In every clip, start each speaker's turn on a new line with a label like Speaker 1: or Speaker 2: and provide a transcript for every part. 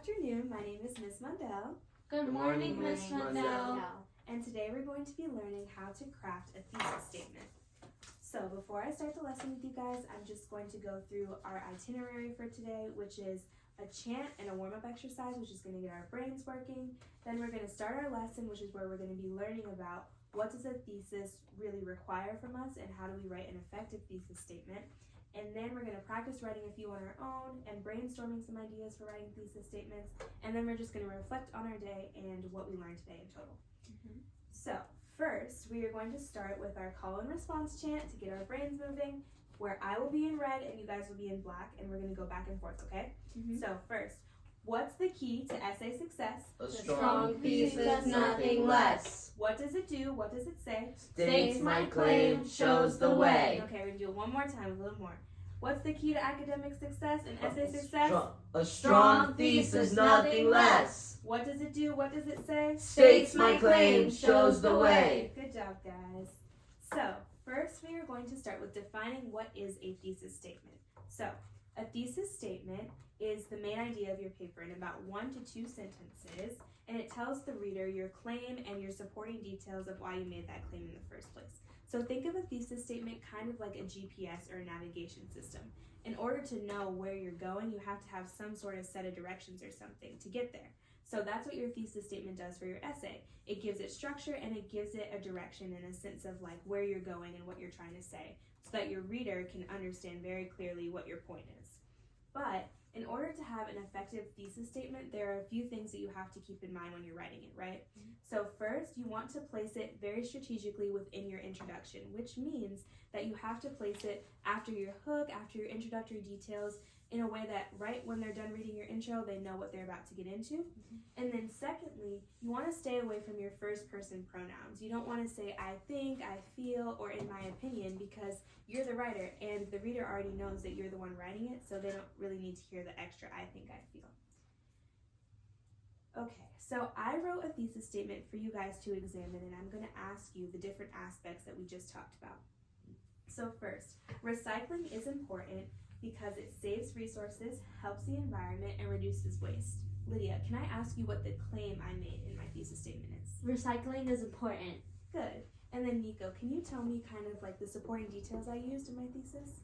Speaker 1: afternoon. My name is Miss Mundell.
Speaker 2: Good morning, Miss Mundell.
Speaker 1: And today we're going to be learning how to craft a thesis statement. So before I start the lesson with you guys, I'm just going to go through our itinerary for today, which is a chant and a warm-up exercise, which is going to get our brains working. Then we're going to start our lesson, which is where we're going to be learning about what does a thesis really require from us and how do we write an effective thesis statement. And then we're going to practice writing a few on our own and brainstorming some ideas for writing thesis statements. And then we're just going to reflect on our day and what we learned today in total. So first, we are going to start with our call and response chant to get our brains moving, where I will be in red and you guys will be in black, and we're going to go back and forth, okay? So first, what's the key to essay success?
Speaker 2: A strong thesis, nothing less.
Speaker 1: What does it do? What does it say?
Speaker 2: States my claim, shows the way.
Speaker 1: Okay, we're going to do it one more time, a little more. What's the key to academic success and essay success?
Speaker 2: A strong thesis, nothing less.
Speaker 1: What does it do? What does it say?
Speaker 2: States my claim, shows the way.
Speaker 1: Good job, guys. So, first we are going to start with defining what is a thesis statement. So, a thesis statement is the main idea of your paper in about 1 to 2 sentences, and it tells the reader your claim and your supporting details of why you made that claim in the first place. So think of a thesis statement kind of like a GPS or a navigation system. In order to know where you're going, you have to have some sort of set of directions or something to get there. So that's what your thesis statement does for your essay. It gives it structure and it gives it a direction and a sense of like where you're going and what you're trying to say, so that your reader can understand very clearly what your point is. But in order to have an effective thesis statement, there are a few things that you have to keep in mind when you're writing it, right? So first, you want to place it very strategically within your introduction, which means that you have to place it after your hook, after your introductory details, in a way that right when they're done reading your intro, they know what they're about to get into. And then secondly, you want to stay away from your first person pronouns. You don't want to say I think, I feel, or in my opinion, because you're the writer and the reader already knows that you're the one writing it, so they don't really need to hear the extra I think, I feel. Okay, so I wrote a thesis statement for you guys to examine, and I'm going to ask you the different aspects that we just talked about. So first, recycling is important because it saves resources, helps the environment, and reduces waste. Lydia, can I ask you what the claim I made in my thesis statement is?
Speaker 3: Recycling is important.
Speaker 1: Good. And then Nico, can you tell me kind of like the supporting details I used in my thesis?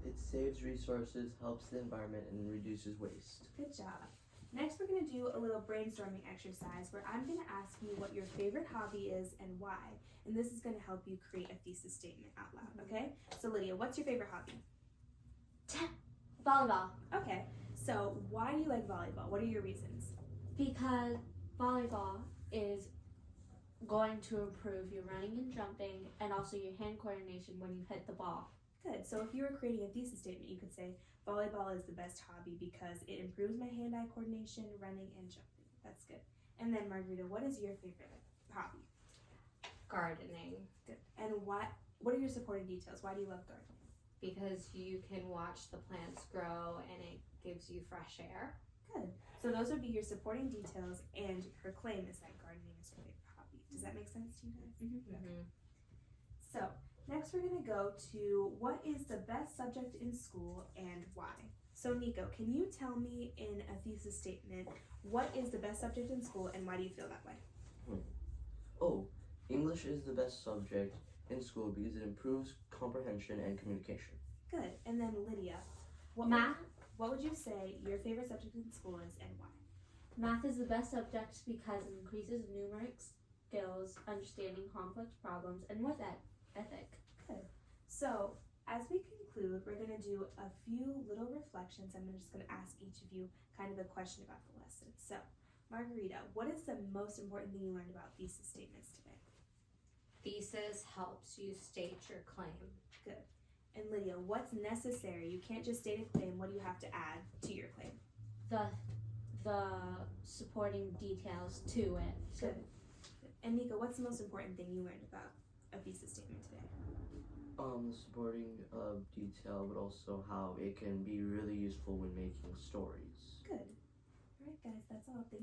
Speaker 4: It saves resources, helps the environment, and reduces waste.
Speaker 1: Good job. Next, we're going to do a little brainstorming exercise where I'm going to ask you what your favorite hobby is and why. And this is going to help you create a thesis statement out loud, okay? So Lydia, what's your favorite hobby?
Speaker 3: Volleyball.
Speaker 1: Okay, so why do you like volleyball? What are your reasons?
Speaker 3: Because volleyball is going to improve your running and jumping and also your hand coordination when you hit the ball.
Speaker 1: Good. So if you were creating a thesis statement, you could say volleyball is the best hobby because it improves my hand-eye coordination, running, and jumping. That's good. And then Margarita, what is your favorite hobby?
Speaker 5: Gardening,
Speaker 1: Good. And what are your supporting details? Why do you love gardening?
Speaker 5: because you can watch the plants grow and it gives you fresh air.
Speaker 1: Good. So those would be your supporting details, and her claim is that gardening is her favorite hobby. Does that make sense to you guys? Okay. So next we're going to go to what is the best subject in school and why. So Nico, can you tell me in a thesis statement what is the best subject in school and why do you feel that way?
Speaker 4: Oh, English is the best subject in school because it improves comprehension and communication.
Speaker 1: Good. And then Lydia,
Speaker 3: Math.
Speaker 1: What would you say your favorite subject in school is and why?
Speaker 3: Math is the best subject because it increases numeric skills, understanding complex problems, and work ethic.
Speaker 1: Good. So as we conclude, we're going to do a few little reflections. I'm just going to ask each of you kind of a question about the lesson. So Margarita, what is the most important thing you learned about thesis statements today?
Speaker 5: Thesis helps you state your claim.
Speaker 1: Good. And Lydia, what's necessary? You can't just state a claim. What do you have to add to your claim?
Speaker 3: The supporting details to it.
Speaker 1: Good. And Nico, what's the most important thing you learned about a thesis statement today?
Speaker 4: The supporting detail, but also how it can be really useful when making stories.
Speaker 1: Good. All right, guys, that's all. Thank you.